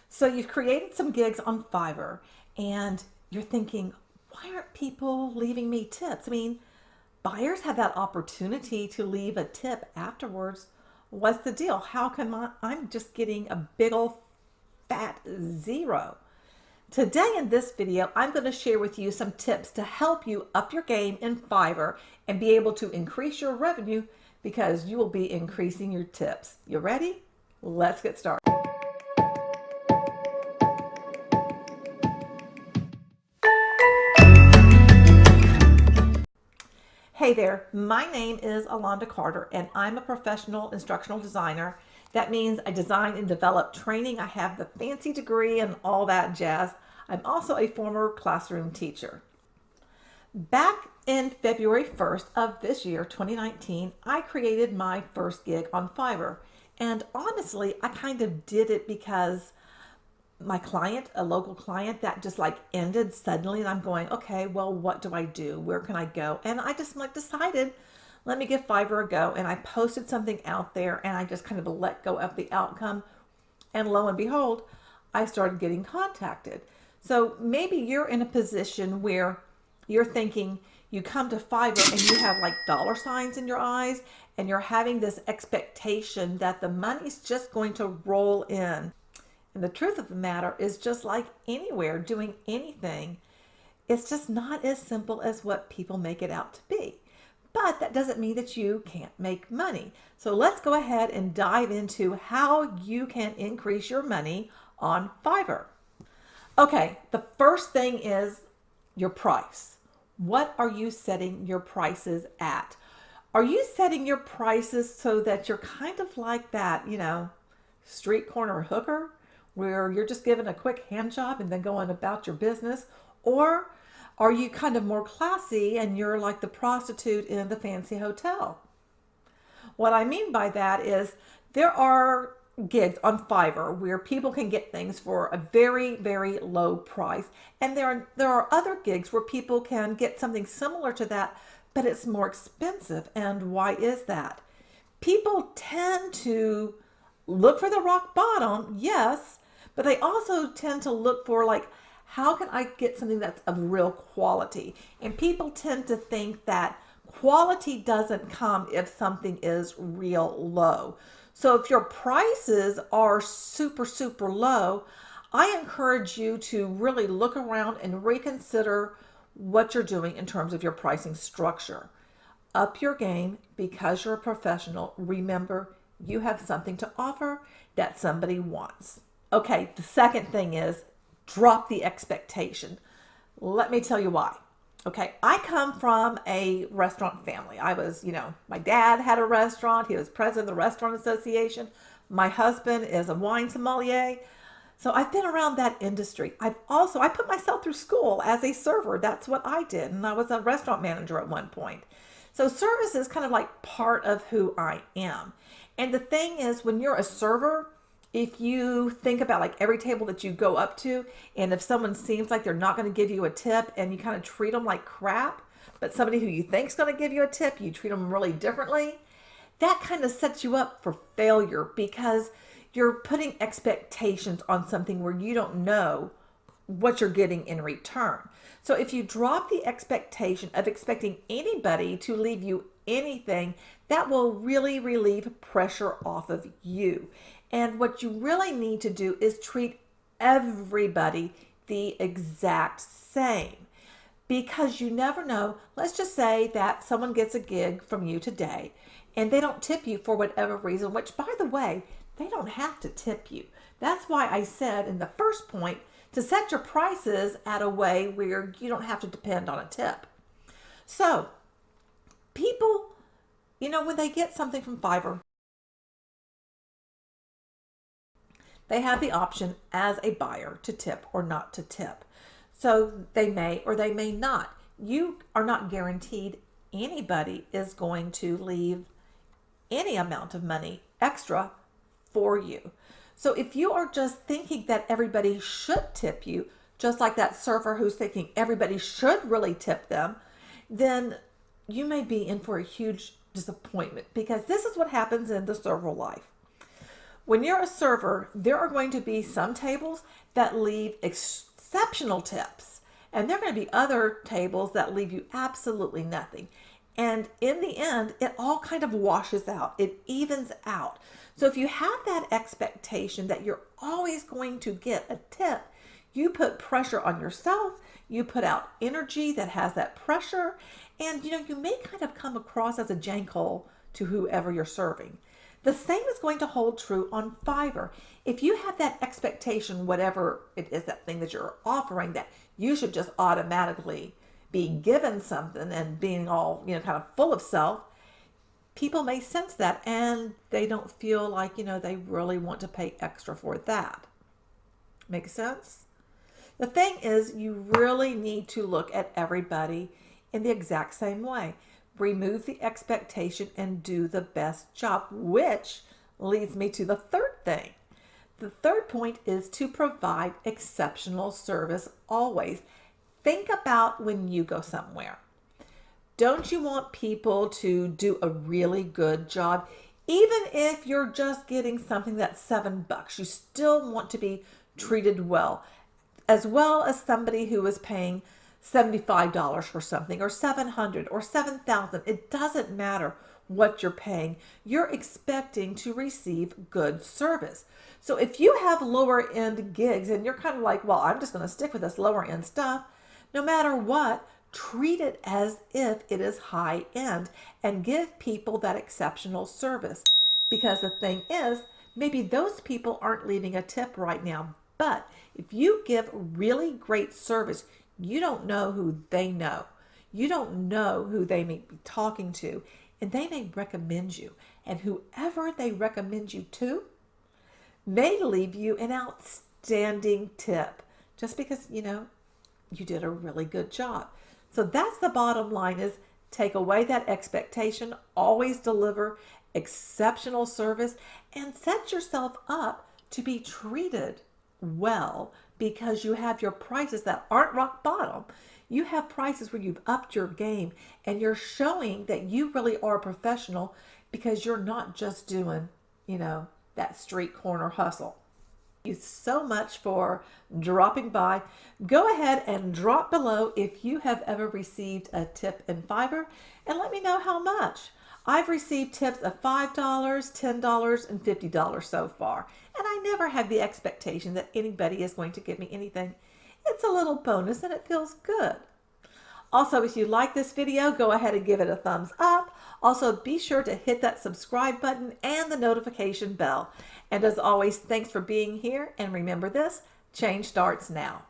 So you've created some gigs on Fiverr and you're thinking, why aren't people leaving me tips? I mean, buyers have that opportunity to leave a tip afterwards. What's the deal? How come I'm just getting a big old fat zero? Today in this video, I'm going to share with you some tips to help you up your game in Fiverr and be able to increase your revenue because you will be increasing your tips. You ready? Let's get started. Hey there, my name is Alanda Carter and I'm a professional instructional designer. That means I design and develop training. I have the fancy degree and all that jazz. I'm also a former classroom teacher. Back in February 1st of this year, 2019, I created my first gig on Fiverr. And honestly, I kind of did it because my client, a local client, that just like ended suddenly, and I'm going, okay, well, what do I do? Where can I go? And I just like decided, let me give Fiverr a go. And I posted something out there and I just kind of let go of the outcome. And lo and behold, I started getting contacted. So maybe you're in a position where you're thinking, you come to Fiverr and you have like dollar signs in your eyes and you're having this expectation that the money's just going to roll in. And the truth of the matter is, just like anywhere doing anything, it's just not as simple as what people make it out to be. But that doesn't mean that you can't make money. So let's go ahead and dive into how you can increase your money on Fiverr. Okay, the first thing is your price. What are you setting your prices at? Are you setting your prices so that you're kind of like that, street corner hooker, where you're just giving a quick hand job and then going about your business? Or are you kind of more classy and you're like the prostitute in the fancy hotel? What I mean by that is there are gigs on Fiverr where people can get things for a very, very low price. And there are other gigs where people can get something similar to that, but it's more expensive. And why is that? People tend to look for the rock bottom, yes, but they also tend to look for like, how can I get something that's of real quality? And people tend to think that quality doesn't come if something is real low. So if your prices are super, super low, I encourage you to really look around and reconsider what you're doing in terms of your pricing structure. Up your game because you're a professional. Remember, you have something to offer that somebody wants. Okay, the second thing is drop the expectation. Let me tell you why. Okay, I come from a restaurant family. I was, my dad had a restaurant. He was president of the Restaurant Association. My husband is a wine sommelier. So I've been around that industry. I put myself through school as a server. That's what I did. And I was a restaurant manager at one point. So service is kind of like part of who I am. And the thing is, when you're a server, if you think about like every table that you go up to, and if someone seems like they're not going to give you a tip and you kind of treat them like crap, but somebody who you think is going to give you a tip, you treat them really differently, that kind of sets you up for failure because you're putting expectations on something where you don't know what you're getting in return. So if you drop the expectation of expecting anybody to leave you anything, that will really relieve pressure off of you. And what you really need to do is treat everybody the exact same, because you never know. Let's just say that someone gets a gig from you today and they don't tip you for whatever reason, which, by the way, they don't have to tip you. That's why I said in the first point to set your prices at a way where you don't have to depend on a tip. So people, when they get something from Fiverr, they have the option as a buyer to tip or not to tip. So they may or they may not. You are not guaranteed anybody is going to leave any amount of money extra for you. So if you are just thinking that everybody should tip you, just like that server who's thinking everybody should really tip them, then you may be in for a huge disappointment, because this is what happens in the server life. When you're a server, there are going to be some tables that leave exceptional tips, and there are going to be other tables that leave you absolutely nothing. And in the end, it all kind of washes out. It evens out. So if you have that expectation that you're always going to get a tip, you put pressure on yourself, you put out energy that has that pressure, and you may kind of come across as a jankhole to whoever you're serving. The same is going to hold true on Fiverr. If you have that expectation, whatever it is, that thing that you're offering, that you should just automatically be given something and being all, kind of full of self, people may sense that and they don't feel like, they really want to pay extra for that. Make sense? The thing is, you really need to look at everybody in the exact same way. Remove the expectation and do the best job, which leads me to the third thing. The third point is to provide exceptional service always. Think about when you go somewhere. Don't you want people to do a really good job? Even if you're just getting something that's $7, you still want to be treated well as somebody who is paying $75 for something, or $700 or $7,000. It doesn't matter what you're paying. You're expecting to receive good service. So if you have lower end gigs and you're kind of like, well, I'm just going to stick with this lower end stuff, no matter what, treat it as if it is high end and give people that exceptional service. Because the thing is, maybe those people aren't leaving a tip right now, but if you give really great service, you don't know who they know. You don't know who they may be talking to, and they may recommend you. And whoever they recommend you to may leave you an outstanding tip just because, you did a really good job. So that's the bottom line, is take away that expectation, always deliver exceptional service, and set yourself up to be treated well, because you have your prices that aren't rock bottom. You have prices where you've upped your game and you're showing that you really are a professional, because you're not just doing, that street corner hustle. Thank you so much for dropping by. Go ahead and drop below if you have ever received a tip in Fiverr, and let me know how much. I've received tips of $5, $10, and $50 so far, and I never have the expectation that anybody is going to give me anything. It's a little bonus and it feels good. Also, if you like this video, go ahead and give it a thumbs up. Also, be sure to hit that subscribe button and the notification bell. And as always, thanks for being here, and remember this, change starts now.